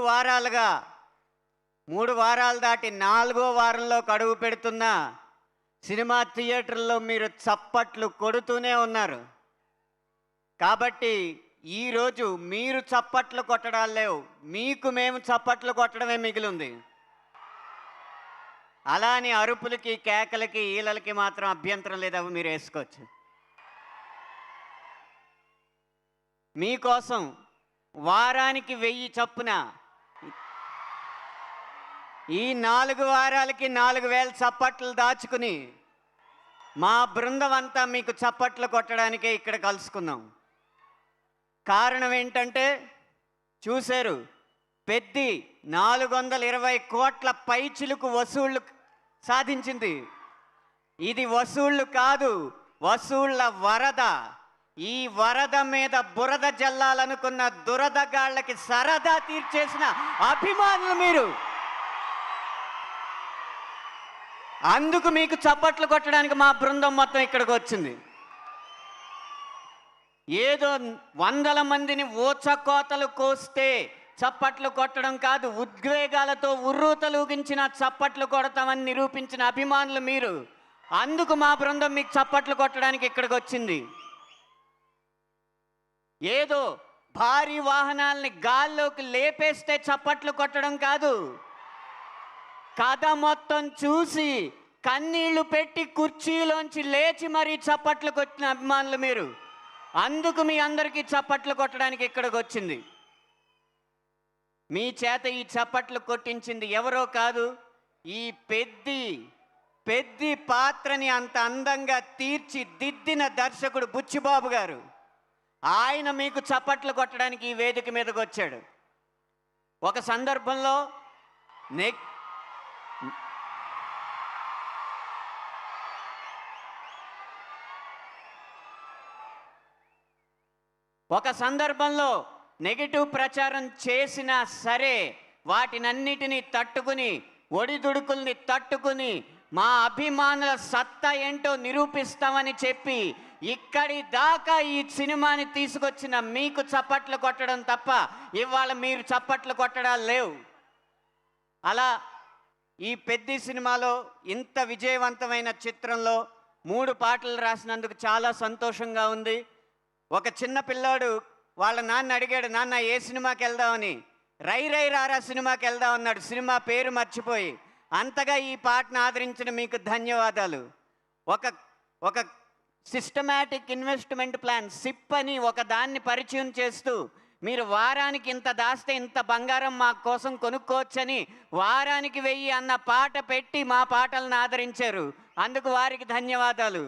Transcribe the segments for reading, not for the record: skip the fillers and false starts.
వారాలుగా 3 వారాలు దాటి 4వ వారంలోకి అడుగు పెడుతున్న సినిమా థియేటర్లో మీరు చప్పట్లు కొడుతూనే ఉన్నారు. కాబట్టి ఈరోజు మీరు చప్పట్లు కొట్టడాలు లేవు, మీకు మేము చప్పట్లు కొట్టడమే మిగిలింది. అలా అని అరుపులకి, కేకలకి, ఈలలకి మాత్రం అభ్యంతరం లేదు, అవి మీరు వేసుకోవచ్చు. మీకోసం వారానికి 1000 చొప్పున ఈ 4 వారాలకి 4000 చప్పట్లు దాచుకుని మా బృందం అంతా మీకు చప్పట్లు కొట్టడానికే ఇక్కడ కలుసుకున్నాం. కారణం ఏంటంటే చూశారు, పెద్ది 420 కోట్ల పైచిలుకు వసూళ్లు సాధించింది. ఇది వసూళ్లు కాదు, వసూళ్ల వరద. ఈ వరద మీద బురద జల్లాలనుకున్న దురదగాళ్ళకి సరదా తీర్చేసిన అభిమానులు మీరు. అందుకు మీకు చప్పట్లు కొట్టడానికి మా బృందం మొత్తం ఇక్కడికి వచ్చింది. ఏదో 100 మందిని ఊచకోతలు కోస్తే చప్పట్లు కొట్టడం కాదు, ఉద్వేగాలతో ఉర్రూతలూగించిన చప్పట్లు కొడతామని నిరూపించిన అభిమానులు మీరు. అందుకు మా బృందం మీకు చప్పట్లు కొట్టడానికి ఇక్కడికి వచ్చింది. ఏదో భారీ వాహనాల్ని గాల్లోకి లేపేస్తే చప్పట్లు కొట్టడం కాదు, కథ మొత్తం చూసి కన్నీళ్లు పెట్టి కుర్చీలోంచి లేచి మరీ చప్పట్లు కొట్టిన అభిమానులు మీరు. అందుకు మీ అందరికీ చప్పట్లు కొట్టడానికి ఇక్కడికి వచ్చింది. మీ చేత ఈ చప్పట్లు కొట్టించింది ఎవరో కాదు, ఈ పెద్ది పాత్రని అంత అందంగా తీర్చిదిద్దిన దర్శకుడు బుచ్చిబాబు గారు. ఆయన మీకు చప్పట్లు కొట్టడానికి ఈ వేదిక మీదకి వచ్చాడు. ఒక సందర్భంలో నెగటివ్ ప్రచారం చేసినా సరే వాటినన్నిటినీ తట్టుకుని, ఒడిదుడుకుల్ని తట్టుకుని మా అభిమానుల సత్తా ఏంటో నిరూపిస్తామని చెప్పి ఇక్కడి దాకా ఈ సినిమాని తీసుకొచ్చిన మీకు చప్పట్లు కొట్టడం తప్ప ఇవాళ మీరు చప్పట్లు కొట్టడాలు లేవు. అలా ఈ పెద్ద సినిమాలో ఇంత విజయవంతమైన చిత్రంలో 3 పాటలు రాసినందుకు చాలా సంతోషంగా ఉంది. ఒక చిన్న పిల్లాడు వాళ్ళ నాన్న అడిగాడు, నాన్న ఏ సినిమాకి వెళ్దామని. రై రై రారా సినిమాకి వెళ్దాం అన్నాడు, సినిమా పేరు మర్చిపోయి. అంతగా ఈ పాటను ఆదరించిన మీకు ధన్యవాదాలు. ఒక సిస్టమాటిక్ ఇన్వెస్ట్మెంట్ ప్లాన్ సిప్ అని ఒక దాన్ని పరిచయం చేస్తూ మీరు వారానికి ఇంత దాస్తే ఇంత బంగారం మా కోసం కొనుక్కోవచ్చని వారానికి 1000 అన్న పాట పెట్టి మా పాటలను ఆదరించారు. అందుకు వారికి ధన్యవాదాలు.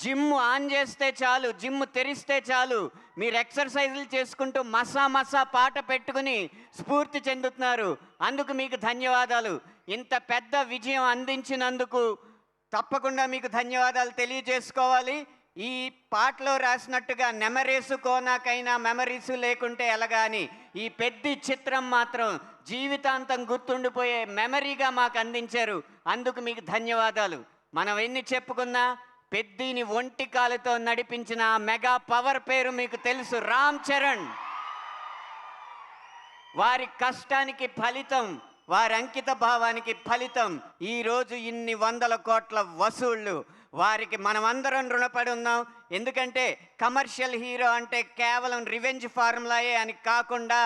జిమ్ ఆన్ చేస్తే చాలు, జిమ్ తెరిస్తే చాలు, మీరు ఎక్సర్సైజులు చేసుకుంటూ మసా పాట పెట్టుకుని స్ఫూర్తి చెందుతున్నారు. అందుకు మీకు ధన్యవాదాలు. ఇంత పెద్ద విజయం అందించినందుకు తప్పకుండా మీకు ధన్యవాదాలు తెలియజేసుకోవాలి. ఈ పాటలో రాసినట్టుగా నెమరేసు కోనాకైనా మెమరీసు లేకుంటే ఎలాగాని ఈ పెద్ద చిత్రం మాత్రం జీవితాంతం గుర్తుండిపోయే మెమరీగా మాకు అందించారు. అందుకు మీకు ధన్యవాదాలు. మనం ఎన్ని చెప్పుకున్నా పెద్దిని ఒంటి కాలుతో నడిపించిన మెగా పవర్ పేరు మీకు తెలుసు, రామ్ చరణ్. వారి కష్టానికి ఫలితం, వారి అంకిత భావానికి ఫలితం ఈరోజు ఇన్ని 100 కోట్ల వసూళ్ళు. వారికి మనమందరం రుణపడి ఉన్నాం. ఎందుకంటే కమర్షియల్ హీరో అంటే కేవలం రివెంజ్ ఫార్ములాయే అని కాకుండా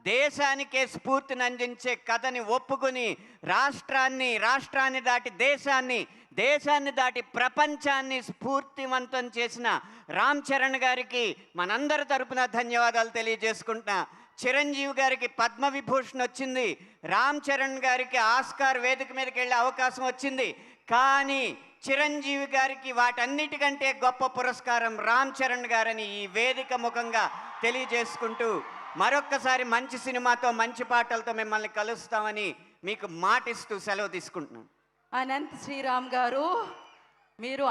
దేశానికే స్ఫూర్తిని అందించే కథని ఒప్పుకుని రాష్ట్రాన్ని దాటి దేశాన్ని దాటి ప్రపంచాన్ని స్ఫూర్తివంతం చేసిన రామ్ చరణ్ గారికి మనందరి తరపున ధన్యవాదాలు తెలియజేసుకుంటున్నా. చిరంజీవి గారికి పద్మవిభూషణ్ వచ్చింది, రామ్ చరణ్ గారికి ఆస్కార్ వేదిక మీదకి వెళ్ళే అవకాశం వచ్చింది. కానీ చిరంజీవి గారికి వాటన్నిటికంటే గొప్ప పురస్కారం రామ్ చరణ్ గారని ఈ వేదిక ముఖంగా తెలియజేసుకుంటూ మరొక్కసారి మంచి సినిమాతో మంచి పాటలతో మిమ్మల్ని కలుస్తామని మీకు మాటిస్తూ సెలవు తీసుకుంటున్నాను. అనంత్ శ్రీరామ్ గారు, మీరు